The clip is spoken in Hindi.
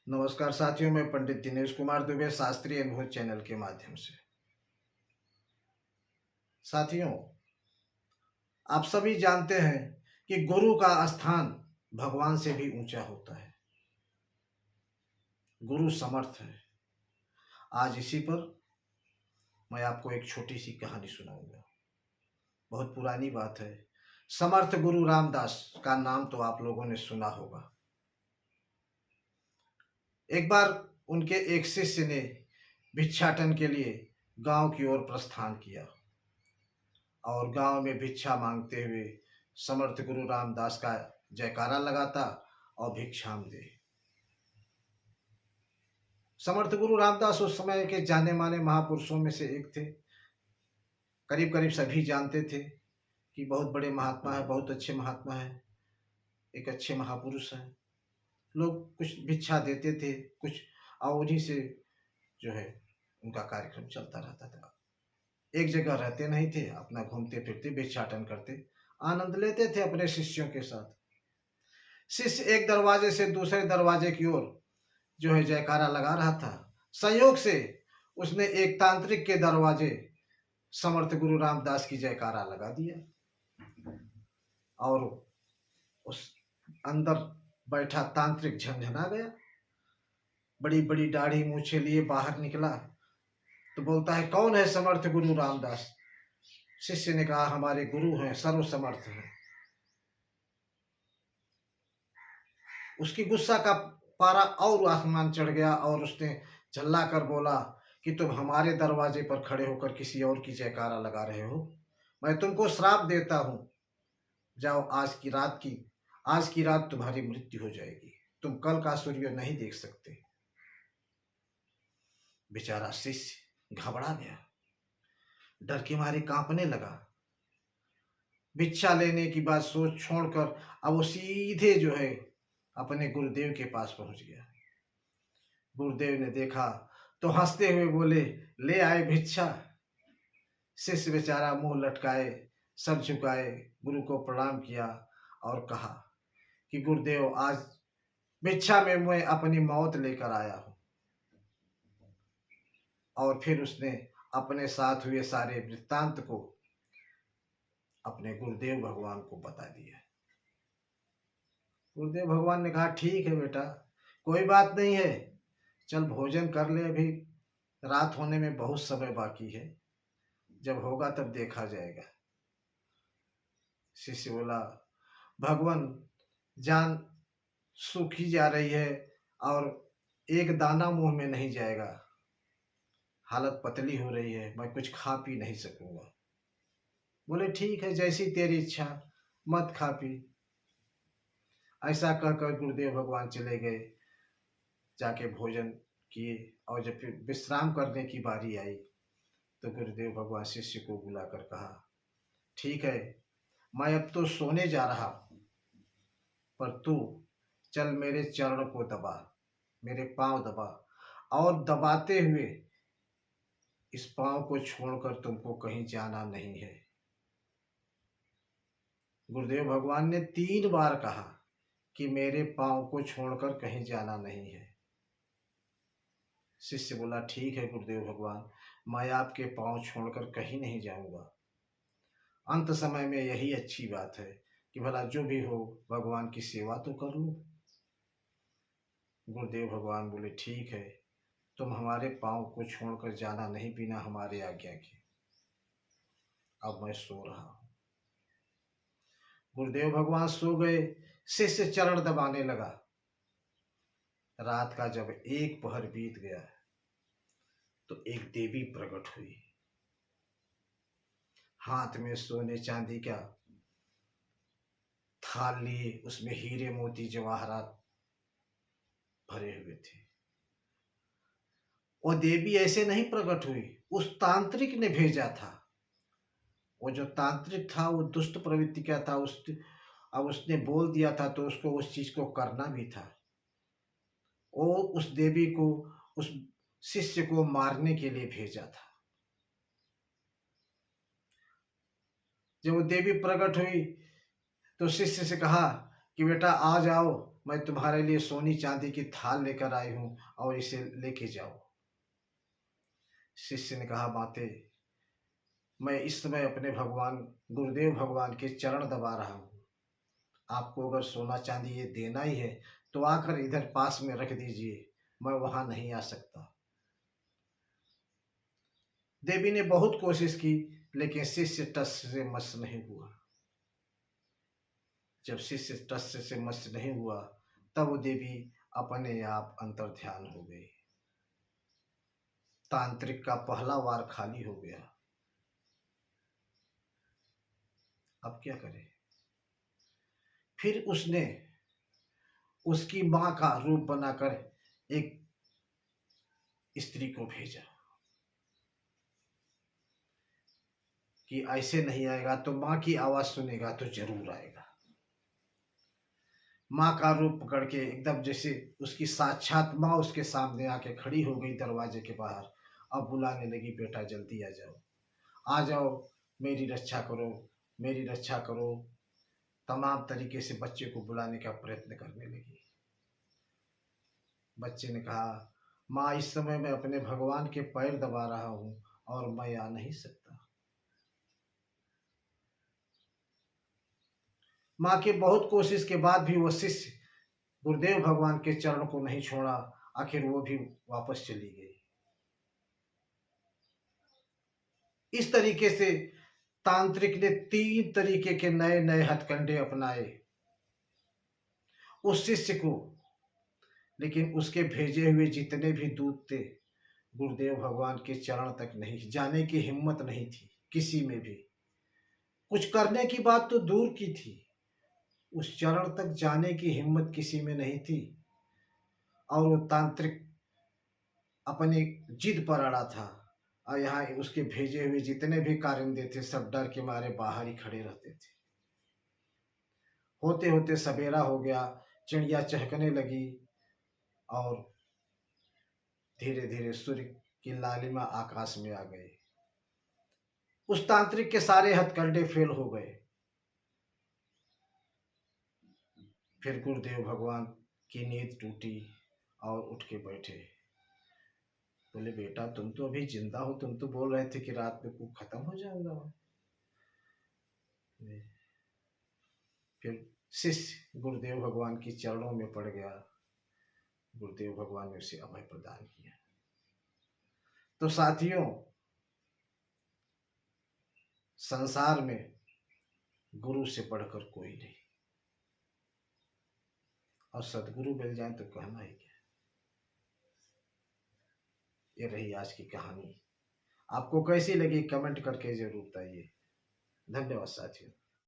नमस्कार साथियों, मैं पंडित दिनेश कुमार दुबे शास्त्रीय अनुभव चैनल के माध्यम से। साथियों, आप सभी जानते हैं कि गुरु का स्थान भगवान से भी ऊंचा होता है। गुरु समर्थ है। आज इसी पर मैं आपको एक छोटी सी कहानी सुनाऊंगा। बहुत पुरानी बात है। समर्थ गुरु रामदास का नाम तो आप लोगों ने सुना होगा। एक बार उनके एक शिष्य ने भिक्षाटन के लिए गांव की ओर प्रस्थान किया और गांव में भिक्षा मांगते हुए समर्थ गुरु रामदास का जयकारा लगाता और भिक्षाम दे। समर्थ गुरु रामदास उस समय के जाने माने महापुरुषों में से एक थे। करीब करीब सभी जानते थे कि बहुत बड़े महात्मा है, बहुत अच्छे महात्मा है, एक अच्छे महापुरुष हैं। लोग कुछ भिक्षा देते थे, कुछ और उन्हीं से जो है उनका कार्यक्रम चलता रहता था। एक जगह रहते नहीं थे, अपना घूमते फिरते भिक्षाटन करते, आनंद लेते थे अपने शिष्यों के साथ। शिष्य एक दरवाजे से दूसरे दरवाजे की ओर जो है जयकारा लगा रहा था। संयोग से उसने एक तांत्रिक के दरवाजे समर्थ गुरु रामदास की जयकारा लगा दिया और उस अंदर बैठा तांत्रिक झंझना गया। बड़ी बड़ी दाढ़ी मूछे लिए बाहर निकला तो बोलता है, कौन है समर्थ गुरु रामदास? शिष्य ने कहा, हमारे गुरु हैं, सर्वसमर्थ हैं। उसकी गुस्सा का पारा और आसमान चढ़ गया और उसने झल्ला कर बोला कि तुम हमारे दरवाजे पर खड़े होकर किसी और की जयकारा लगा रहे हो। मैं तुमको श्राप देता हूं, जाओ आज की रात तुम्हारी मृत्यु हो जाएगी। तुम कल का सूर्य नहीं देख सकते। बेचारा शिष्य घबरा गया, डर के मारे कांपने लगा। भिक्षा लेने की बात सोच छोड़कर अब वो सीधे जो है अपने गुरुदेव के पास पहुंच गया। गुरुदेव ने देखा तो हंसते हुए बोले, ले आए भिक्षा। शिष्य बेचारा मुंह लटकाए, सर झुकाए, गुरु को प्रणाम किया और कहा कि गुरुदेव, आज भिक्षा में मैं अपनी मौत लेकर आया हूं। और फिर उसने अपने साथ हुए सारे वृत्तांत को अपने गुरुदेव भगवान को बता दिया। गुरुदेव भगवान ने कहा, ठीक है बेटा, कोई बात नहीं है, चल भोजन कर ले, अभी रात होने में बहुत समय बाकी है, जब होगा तब देखा जाएगा। शिष्य बोला, भगवान, जान सूखी जा रही है और एक दाना मुंह में नहीं जाएगा, हालत पतली हो रही है, मैं कुछ खा पी नहीं सकूंगा। बोले, ठीक है, जैसी तेरी इच्छा, मत खा पी। ऐसा कहकर गुरुदेव भगवान चले गए। जाके भोजन किए और जब फिर विश्राम करने की बारी आई तो गुरुदेव भगवान शिष्य को बुलाकर कहा, ठीक है, मैं अब तो सोने जा रहा हूं, पर तू चल मेरे चरण को दबा, मेरे पांव दबा, और दबाते हुए इस पांव को छोड़कर तुमको कहीं जाना नहीं है। गुरुदेव भगवान ने 3 बार कहा कि मेरे पांव को छोड़कर कहीं जाना नहीं है। शिष्य बोला, ठीक है गुरुदेव भगवान, मैं आपके पांव छोड़कर कहीं नहीं जाऊंगा। अंत समय में यही अच्छी बात है कि भला जो भी हो भगवान की सेवा तो कर लूं। गुरुदेव भगवान बोले, ठीक है, तुम हमारे पांव को छोड़कर जाना नहीं बिना हमारे आज्ञा के। अब मैं सो रहा हूं। गुरुदेव भगवान सो गए। शिष्य चरण दबाने लगा। रात का जब एक पहर बीत गया तो एक देवी प्रकट हुई। हाथ में सोने चांदी का थाल लिए, उसमें हीरे मोती जवाहरात भरे हुए थे। वो देवी ऐसे नहीं प्रकट हुई, उस तांत्रिक ने भेजा था। वो जो तांत्रिक था वो दुष्ट प्रवृत्ति का था, अब उसने बोल दिया था तो उसको उस चीज को करना भी था। वो उस देवी को, उस शिष्य को मारने के लिए भेजा था। जब वो देवी प्रकट हुई तो शिष्य से कहा कि बेटा आ जाओ, मैं तुम्हारे लिए सोनी चांदी की थाल लेकर आई हूं और इसे लेके जाओ। शिष्य ने कहा, माते, मैं इस समय अपने भगवान गुरुदेव भगवान के चरण दबा रहा हूं। आपको अगर सोना चांदी ये देना ही है तो आकर इधर पास में रख दीजिए, मैं वहां नहीं आ सकता। देवी ने बहुत कोशिश की लेकिन शिष्य टस से मस नहीं हुआ। जब शिष्य टस से मस नहीं हुआ तब देवी अपने आप अंतर ध्यान हो गई। तांत्रिक का पहला वार खाली हो गया। अब क्या करे? फिर उसने उसकी मां का रूप बनाकर एक स्त्री को भेजा कि ऐसे नहीं आएगा तो मां की आवाज सुनेगा तो जरूर आएगा। मां का रूप पकड़ के एकदम जैसे उसकी साक्षात मां उसके सामने आके खड़ी हो गई दरवाजे के बाहर। अब बुलाने लगी, बेटा जल्दी आ जाओ, आ जाओ, मेरी रक्षा करो, मेरी रक्षा करो। तमाम तरीके से बच्चे को बुलाने का प्रयत्न करने लगी। बच्चे ने कहा, माँ इस समय मैं अपने भगवान के पैर दबा रहा हूं और मैं आ नहीं सकता। माँ के बहुत कोशिश के बाद भी वह शिष्य गुरुदेव भगवान के चरण को नहीं छोड़ा। आखिर वो भी वापस चली गई। इस तरीके से तांत्रिक ने 3 तरीके के नए नए हथकंडे अपनाए उस शिष्य को, लेकिन उसके भेजे हुए जितने भी दूत थे गुरुदेव भगवान के चरण तक नहीं जाने की हिम्मत नहीं थी किसी में भी। कुछ करने की बात तो दूर की थी, उस चरण तक जाने की हिम्मत किसी में नहीं थी। और वो तांत्रिक अपनी जिद पर अड़ा था और यहाँ उसके भेजे हुए जितने भी कारिंदे थे सब डर के मारे बाहर ही खड़े रहते थे। होते होते सवेरा हो गया, चिड़िया चहकने लगी और धीरे धीरे सूर्य की लालिमा आकाश में आ गई। उस तांत्रिक के सारे हथकंडे फेल हो गए। फिर गुरुदेव भगवान की नींद टूटी और उठ के बैठे। बोले, बेटा तुम तो अभी जिंदा हो, तुम तो बोल रहे थे कि रात में कुछ खत्म हो जाऊंगा। फिर शिष्य गुरुदेव भगवान की चरणों में पड़ गया। गुरुदेव भगवान ने उसे अभय प्रदान किया। तो साथियों, संसार में गुरु से बढ़कर कोई नहीं, और सदगुरु मिल जाए तो कहना ही क्या। ये रही आज की कहानी। आपको कैसी लगी कमेंट करके जरूर बताइए। धन्यवाद साथियों।